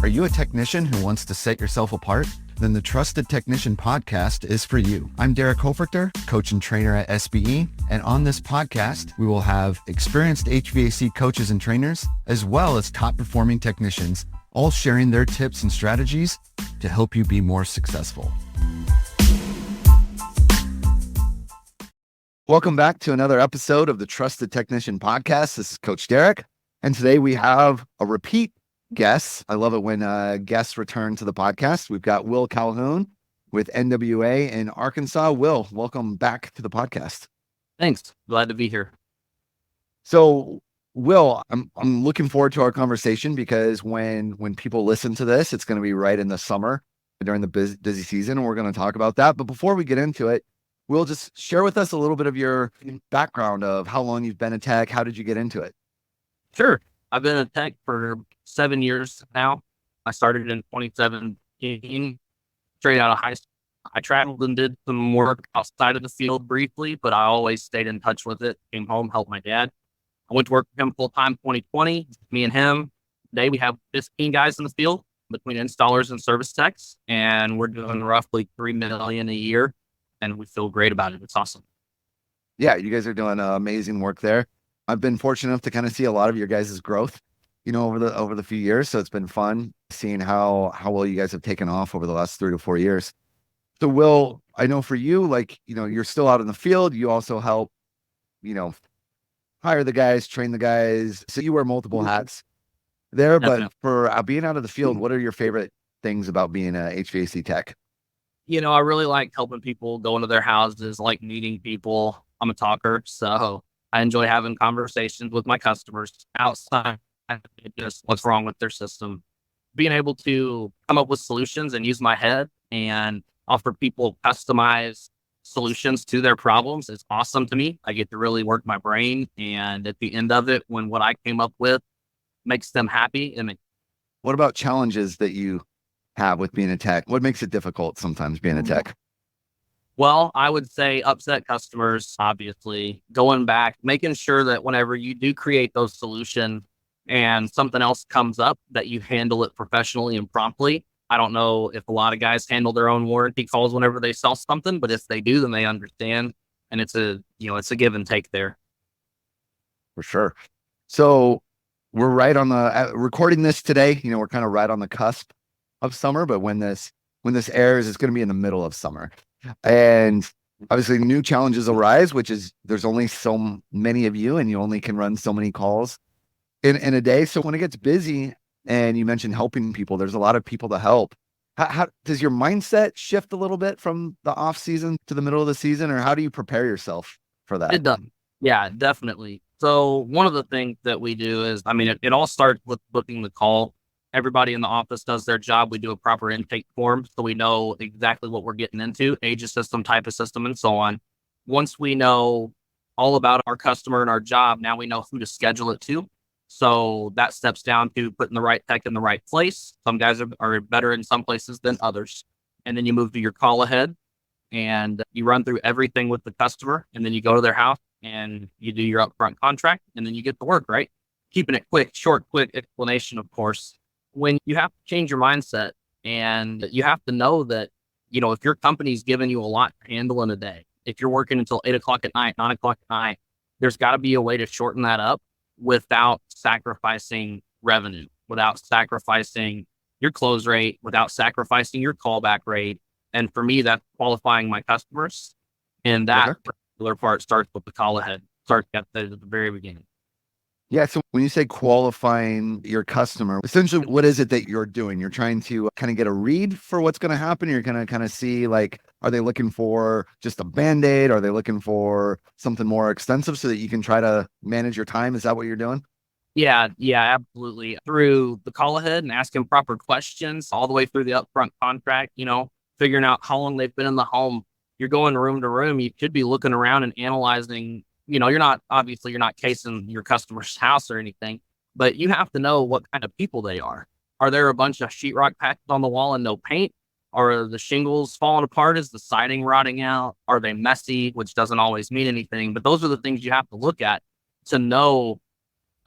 Are you a technician who wants to set yourself apart? Then the Trusted Technician podcast is for you. I'm Derek Hoferter, coach and trainer at SBE, and on this podcast, we will have experienced HVAC coaches and trainers, as well as top-performing technicians, all sharing their tips and strategies to help you be more successful. Welcome back to another episode of the Trusted Technician podcast. This is Coach Derek, and today we have a repeat guest. I love it when guests return to the podcast. We've got Will Calhoun with NWA in Arkansas. Will, welcome back to the podcast. Thanks. Glad to be here. So, Will, I'm looking forward to our conversation because when people listen to this, it's going to be right in the summer during the busy season, and we're going to talk about that. But before we get into it, Will, just share with us a little bit of your background of how long you've been a tech. How did you get into it? Sure. I've been a tech for 7 years now. I started in 2017, straight out of high school. I traveled and did some work outside of the field briefly, but I always stayed in touch with it. Came home, helped my dad. I went to work for him full-time 2020. Me and him. Today we have 15 guys in the field between installers and service techs, and we're doing roughly $3 million a year, and we feel great about it. It's awesome. Yeah, you guys are doing amazing work there. I've been fortunate enough to kind of see a lot of your guys' growth, over the few years. So it's been fun seeing how well you guys have taken off over the last 3 to 4 years. So Will, I know for you, you're still out in the field. You also help, hire the guys, train the guys. So you wear multiple hats there. Definitely. But for being out of the field, what are your favorite things about being a HVAC tech? I really like helping people go into their houses, like meeting people. I'm a talker, so I enjoy having conversations with my customers outside of just what's wrong with their system. Being able to come up with solutions and use my head and offer people customized solutions to their problems is awesome to me. I get to really work my brain, and at the end of it, when what I came up with makes them happy. What about challenges that you have with being a tech? What makes it difficult sometimes being a tech? Well, I would say upset customers, obviously, going back, making sure that whenever you do create those solutions and something else comes up, that you handle it professionally and promptly. I don't know if a lot of guys handle their own warranty calls whenever they sell something, but if they do, then they understand. And it's a give and take there. For sure. So we're right on the recording this today. We're kind of right on the cusp of summer, but when this airs, it's going to be in the middle of summer. And obviously new challenges arise, which is there's only so many of you and you only can run so many calls in a day. So when it gets busy, and you mentioned helping people, there's a lot of people to help. How does your mindset shift a little bit from the off season to the middle of the season, or how do you prepare yourself for that? It does. Yeah, definitely. So one of the things that we do is, it all starts with booking the call. Everybody in the office does their job. We do a proper intake form so we know exactly what we're getting into, age of system, type of system, and so on. Once we know all about our customer and our job, now we know who to schedule it to. So that steps down to putting the right tech in the right place. Some guys are better in some places than others. And then you move to your call ahead and you run through everything with the customer, and then you go to their house and you do your upfront contract, and then you get to work, right? Keeping it quick explanation, of course. When you have to change your mindset, and you have to know that, if your company's giving you a lot to handle in a day, if you're working until 8 o'clock at night, 9 o'clock at night, there's got to be a way to shorten that up without sacrificing revenue, without sacrificing your close rate, without sacrificing your callback rate. And for me, that's qualifying my customers. And that particular part starts with the call ahead, starts at the very beginning. Yeah. So when you say qualifying your customer, essentially, what is it that you're doing? You're trying to kind of get a read for what's going to happen. You're going to kind of see, are they looking for just a Band-Aid? Are they looking for something more extensive so that you can try to manage your time? Is that what you're doing? Yeah, absolutely. Through the call ahead and asking proper questions all the way through the upfront contract, figuring out how long they've been in the home. You're going room to room. You could be looking around and analyzing. You're not casing your customer's house or anything, but you have to know what kind of people they are. Are there a bunch of sheetrock patches on the wall and no paint? Are the shingles falling apart? Is the siding rotting out? Are they messy? Which doesn't always mean anything, but those are the things you have to look at to know,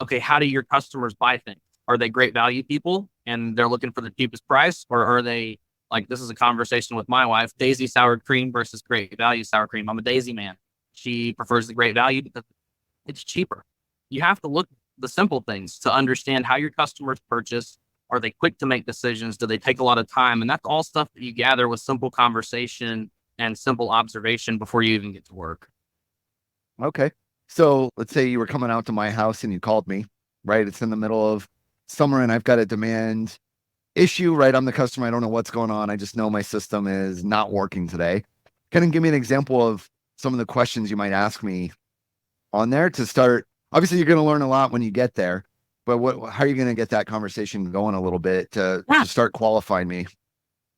okay, how do your customers buy things? Are they great value people and they're looking for the cheapest price? Or are they like, this is a conversation with my wife, Daisy sour cream versus great value sour cream. I'm a Daisy man. She prefers the great value because it's cheaper. You have to look at the simple things to understand how your customers purchase. Are they quick to make decisions? Do they take a lot of time? And that's all stuff that you gather with simple conversation and simple observation before you even get to work. Okay. So let's say you were coming out to my house and you called me, right? It's in the middle of summer and I've got a demand issue, right? I'm the customer. I don't know what's going on. I just know my system is not working today. Kind of give me an example of some of the questions you might ask me on there to start. Obviously, you're going to learn a lot when you get there, but how are you going to get that conversation going a little bit to start qualifying me?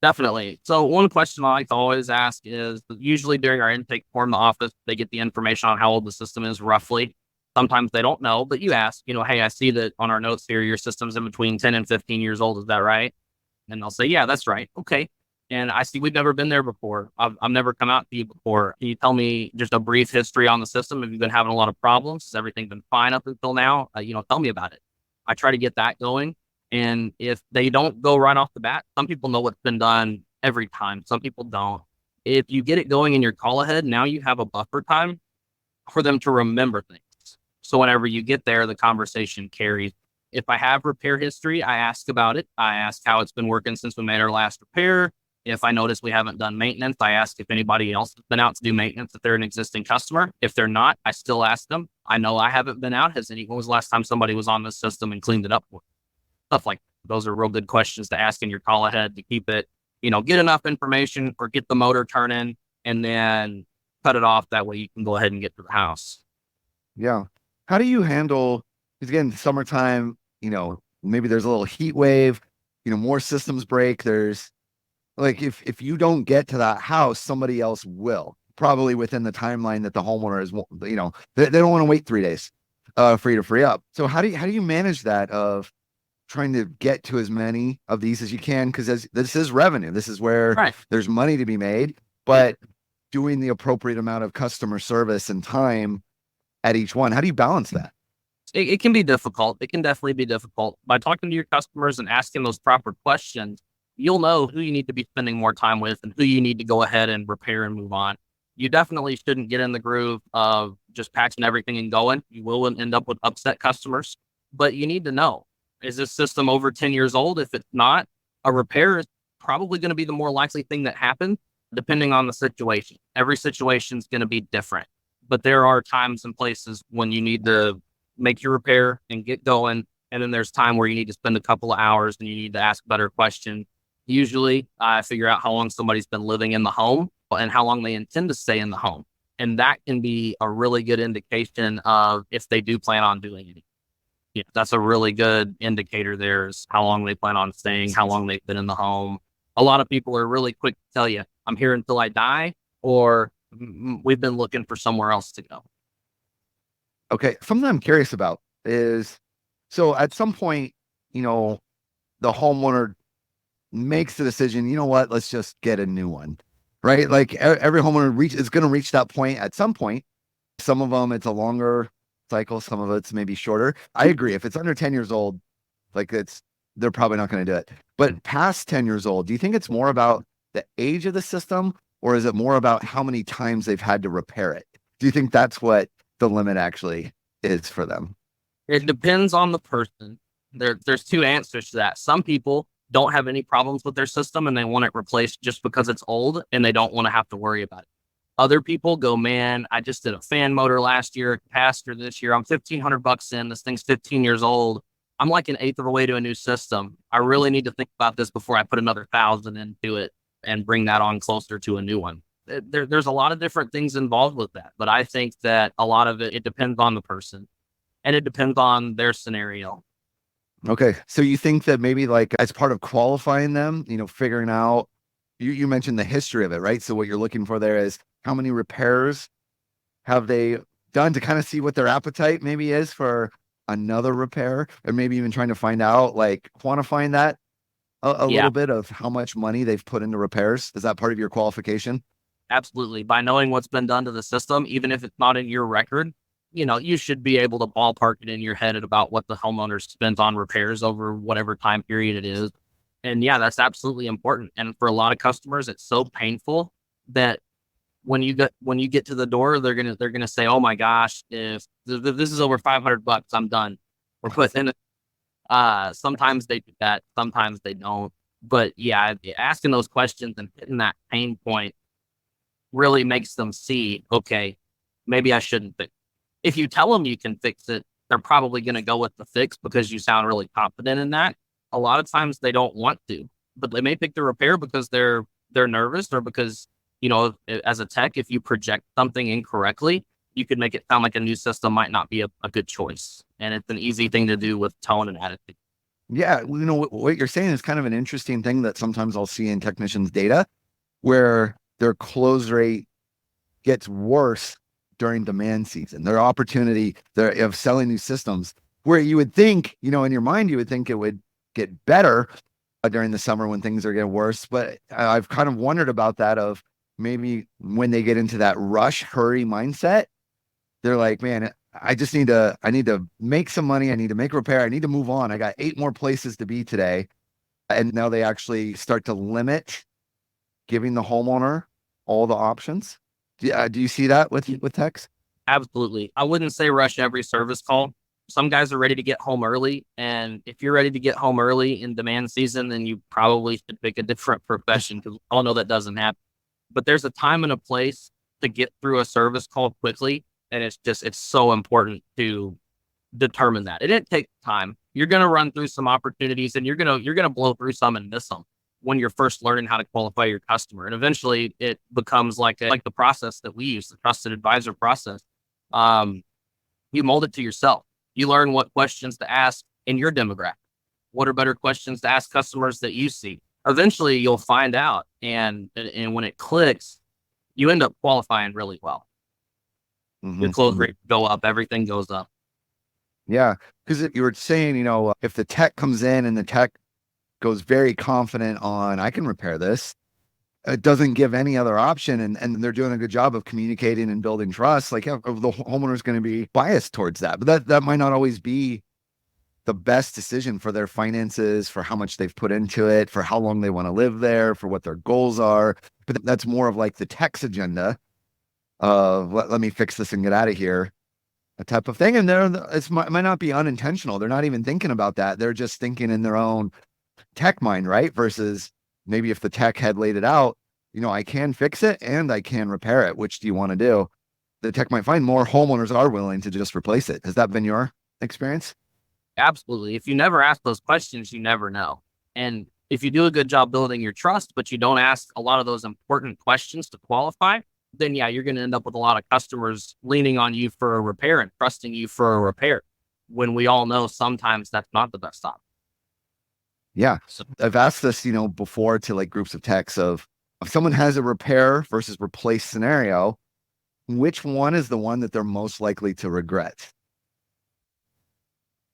Definitely. So one question I like to always ask is usually during our intake form, the office, they get the information on how old the system is roughly. Sometimes they don't know, but you ask, hey, I see that on our notes here, your system's in between 10 and 15 years old. Is that right? And they'll say, yeah, that's right. Okay. And I see we've never been there before. I've never come out to you before. Can you tell me just a brief history on the system? Have you been having a lot of problems? Has everything been fine up until now? Tell me about it. I try to get that going. And if they don't go right off the bat, some people know what's been done every time. Some people don't. If you get it going in your call ahead, now you have a buffer time for them to remember things. So whenever you get there, the conversation carries. If I have repair history, I ask about it. I ask how it's been working since we made our last repair. If I notice we haven't done maintenance, I ask if anybody else has been out to do maintenance, if they're an existing customer. If they're not, I still ask them. I know I haven't been out. When was the last time somebody was on this system and cleaned it up? Stuff like that. Those are real good questions to ask in your call ahead to keep it, get enough information or get the motor turning and then cut it off. That way you can go ahead and get to the house. Yeah. How do you handle, because again, summertime, maybe there's a little heat wave, more systems break. There's like, if you don't get to that house, somebody else will, probably within the timeline that the homeowner is, they don't want to wait 3 days for you to free up. So how do you manage that of trying to get to as many of these as you can? Because this is revenue. This is where Right. there's money to be made, but doing the appropriate amount of customer service and time at each one. How do you balance that? It can be difficult. It can definitely be difficult. By talking to your customers and asking those proper questions, you'll know who you need to be spending more time with and who you need to go ahead and repair and move on. You definitely shouldn't get in the groove of just patching everything and going. You will end up with upset customers, but you need to know, is this system over 10 years old? If it's not, a repair is probably going to be the more likely thing that happens, depending on the situation. Every situation is going to be different, but there are times and places when you need to make your repair and get going. And then there's time where you need to spend a couple of hours and you need to ask better questions. Usually I figure out how long somebody's been living in the home and how long they intend to stay in the home. And that can be a really good indication of if they do plan on doing anything. Yeah, that's a really good indicator. There's how long they plan on staying, how long they've been in the home. A lot of people are really quick to tell you, I'm here until I die, or we've been looking for somewhere else to go. Okay. Something I'm curious about is, so at some point, the homeowner makes the decision, let's just get a new one, right? Like every homeowner is going to reach that point at some point. Some of them, it's a longer cycle. Some of it's maybe shorter. I agree. If it's under 10 years old, they're probably not going to do it. But past 10 years old, do you think it's more about the age of the system, or is it more about how many times they've had to repair it? Do you think that's what the limit actually is for them? It depends on the person. There's two answers to that. Some people don't have any problems with their system and they want it replaced just because it's old and they don't want to have to worry about it. Other people go, man, I just did a fan motor last year, capacitor this year. I'm $1,500 in. This thing's 15 years old. I'm like an eighth of a way to a new system. I really need to think about this before I put another 1,000 into it and bring that on closer to a new one. There's a lot of different things involved with that, but I think that a lot of it depends on the person and it depends on their scenario. Okay. So you think that maybe like as part of qualifying them, figuring out, you mentioned the history of it, right? So what you're looking for there is how many repairs have they done to kind of see what their appetite maybe is for another repair, or maybe even trying to find out, like quantifying that a little bit of how much money they've put into repairs. Is that part of your qualification? Absolutely. By knowing what's been done to the system, even if it's not in your record, you should be able to ballpark it in your head at about what the homeowner spends on repairs over whatever time period it is. And yeah, that's absolutely important. And for a lot of customers, it's so painful that when you get to the door, they're gonna say, "Oh my gosh, if this is over $500, I'm done." We're putting in. Sometimes they do that, sometimes they don't. But yeah, asking those questions and hitting that pain point really makes them see, okay, maybe I shouldn't fix. If you tell them you can fix it, they're probably going to go with the fix because you sound really confident in that. A lot of times they don't want to, but they may pick the repair because they're nervous, or because as a tech, if you project something incorrectly, you could make it sound like a new system might not be a good choice. And it's an easy thing to do with tone and attitude. Yeah, what you're saying is kind of an interesting thing that sometimes I'll see in technicians' data, where their close rate gets worse during demand season. Their opportunity of selling new systems, where you would think, in your mind, you would think it would get better during the summer when things are getting worse. But I've kind of wondered about that, of maybe when they get into that rush, hurry mindset, they're like, man, I need to make some money. I need to make a repair. I need to move on. I got 8 more places to be today. And now they actually start to limit giving the homeowner all the options. Do you see that with techs? Absolutely. I wouldn't say rush every service call. Some guys are ready to get home early. And if you're ready to get home early in demand season, then you probably should pick a different profession, because we all know that doesn't happen. But there's a time and a place to get through a service call quickly. And it's so important to determine that. It didn't take time. You're going to run through some opportunities, and you're going to blow through some and miss them when you're first learning how to qualify your customer. And eventually it becomes like the process that we use, the trusted advisor process. You mold it to yourself. You learn what questions to ask in your demographic. What are better questions to ask customers that you see? Eventually you'll find out. And when it clicks, you end up qualifying really well. Your close rate go up, everything goes up. Yeah, because you were saying, if the tech comes in and the tech goes very confident on, I can repair this, it doesn't give any other option, and they're doing a good job of communicating and building trust, like, yeah, the homeowner is going to be biased towards that. But that might not always be the best decision for their finances, for how much they've put into it, for how long they want to live there, for what their goals are. But that's more of like the tech's agenda of let me fix this and get out of here, a type of thing. And it might not be unintentional. They're not even thinking about that. They're just thinking in their own tech mind, right? Versus maybe if the tech had laid it out, I can fix it and I can repair it. Which do you want to do? The tech might find more homeowners are willing to just replace it. Has that been your experience? Absolutely. If you never ask those questions, you never know. And if you do a good job building your trust, but you don't ask a lot of those important questions to qualify, then yeah, you're going to end up with a lot of customers leaning on you for a repair and trusting you for a repair, when we all know sometimes that's not the best option. Yeah. So I've asked this, before, to like groups of techs, of if someone has a repair versus replace scenario, which one is the one that they're most likely to regret?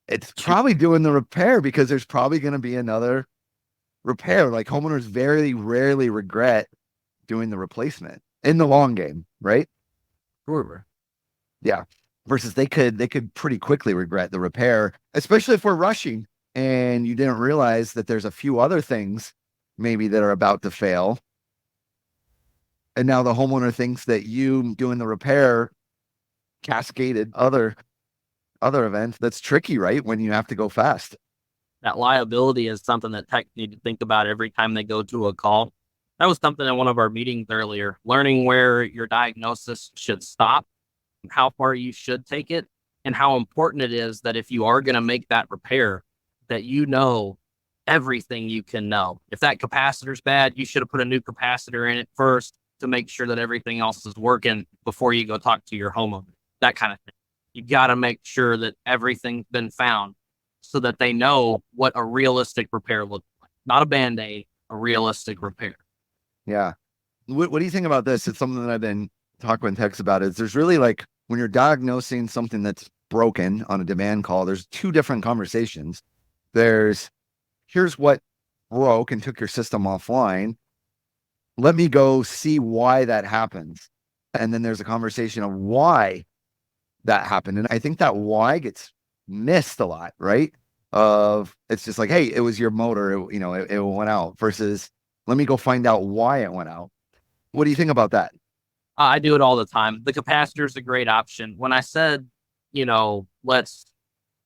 It's probably doing the repair, because there's probably going to be another repair. Like, homeowners very rarely regret doing the replacement in the long game, right? Sure. Yeah. Versus they could pretty quickly regret the repair, especially if we're rushing and you didn't realize that there's a few other things maybe that are about to fail. And now the homeowner thinks that you doing the repair cascaded other events. That's tricky, right? When you have to go fast. That liability is something that tech need to think about every time they go to a call. That was something in one of our meetings earlier, learning where your diagnosis should stop, how far you should take it, and how important it is that if you are going to make that repair, that everything you can know. If that capacitor's bad, you should have put a new capacitor in it first to make sure that everything else is working before you go talk to your homeowner. That kind of thing. You got to make sure that everything's been found so that they know what a realistic repair looks like. Not a Band-Aid, a realistic repair. Yeah. What do you think about this? It's something that I've been talking with techs about. Is there's really, like, when you're diagnosing something that's broken on a demand call, there's 2 different conversations. There's, here's what broke and took your system offline. Let me go see why that happens. And then there's a conversation of why that happened. And I think that why gets missed a lot, right? It's just like, hey, it was your motor, it went out, versus let me go find out why it went out. What do you think about that? I do it all the time. The capacitor is a great option. When I said, let's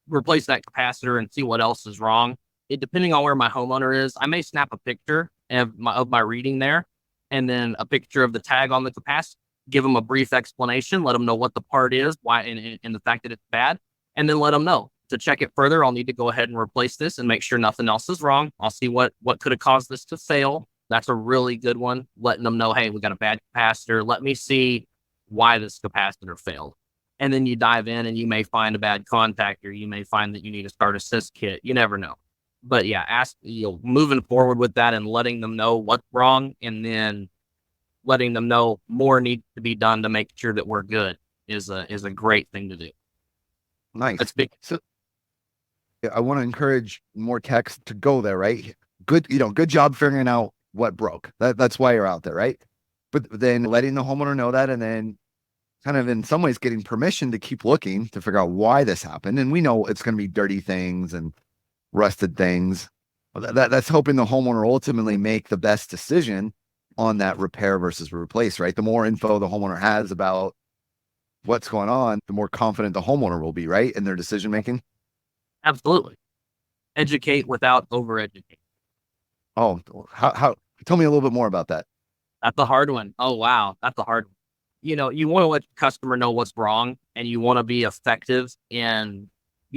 replace that capacitor and see what else is wrong, depending on where my homeowner is, I may snap a picture of my reading there, and then a picture of the tag on the capacitor, give them a brief explanation, let them know what the part is, why, and the fact that it's bad, and then let them know to check it further. I'll need to go ahead and replace this and make sure nothing else is wrong. I'll see what could have caused this to fail. That's a really good one. Letting them know, hey, we got a bad capacitor. Let me see why this capacitor failed. And then you dive in and you may find a bad contactor. You may find that you need a start assist kit. You never know. But yeah, moving forward with that and letting them know what's wrong, and then letting them know more needs to be done to make sure that we're good is a great thing to do. Nice. That's big. So I want to encourage more techs to go there, right? Good job figuring out what broke. That's why you're out there, right? But then letting the homeowner know that, and then kind of in some ways getting permission to keep looking to figure out why this happened. And we know it's going to be dirty things and rusted things. That's hoping the homeowner ultimately make the best decision on that repair versus replace, right? The more info the homeowner has about what's going on, the more confident the homeowner will be, right, in their decision making. Absolutely. Educate without over-educate. Oh, how? Tell me a little bit more about that. That's a hard one. Oh, wow. That's a hard one. You want to let the customer know what's wrong, and you want to be effective. And,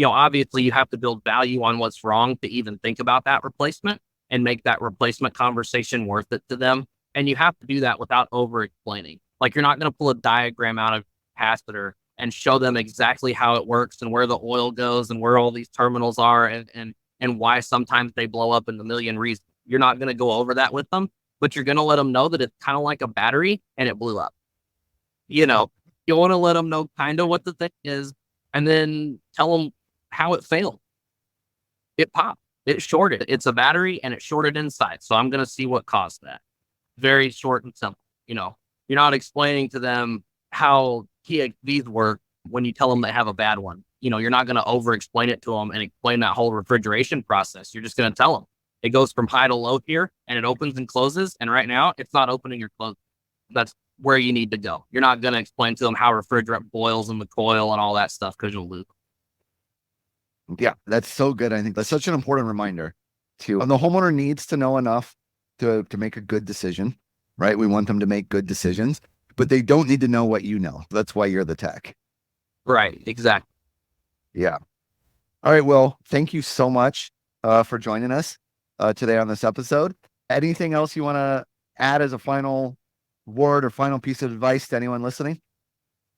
obviously you have to build value on what's wrong to even think about that replacement and make that replacement conversation worth it to them. And you have to do that without over explaining. Like, you're not going to pull a diagram out of capacitor and show them exactly how it works and where the oil goes and where all these terminals are and why sometimes they blow up in a million reasons. You're not going to go over that with them, but you're going to let them know that it's kind of like a battery and it blew up. You want to let them know kind of what the thing is, and then tell them how it failed. It popped. It shorted. It's a battery and it shorted inside. So I'm going to see what caused that. Very short and simple. You're not explaining to them how TXVs work when you tell them they have a bad one. You're not going to over explain it to them and explain that whole refrigeration process. You're just going to tell them it goes from high to low here, and it opens and closes. And right now it's not opening or closing. That's where you need to go. You're not going to explain to them how refrigerant boils in the coil and all that stuff, because you'll lose. Yeah, that's so good. I think that's such an important reminder too. The homeowner needs to know enough to make a good decision, right? We want them to make good decisions, but they don't need to know what you know. That's why you're the tech. Right. Exactly. Yeah. All right. Well, thank you so much for joining us today on this episode. Anything else you want to add as a final word or final piece of advice to anyone listening?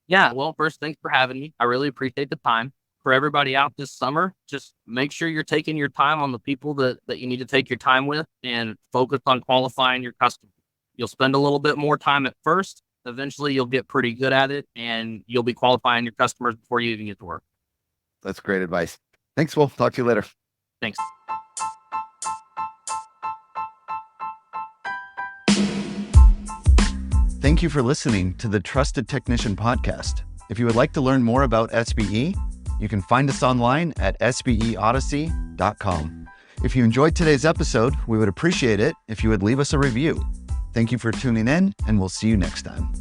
Yeah. Well, first, thanks for having me. I really appreciate the time. For everybody out this summer, just make sure you're taking your time on the people that you need to take your time with, and focus on qualifying your customers. You'll spend a little bit more time at first. Eventually, you'll get pretty good at it, and you'll be qualifying your customers before you even get to work. That's great advice. Thanks, Will. Talk to you later. Thanks. Thank you for listening to the Trusted Technician Podcast. If you would like to learn more about SBE, you can find us online at sbeodyssey.com. If you enjoyed today's episode, we would appreciate it if you would leave us a review. Thank you for tuning in, and we'll see you next time.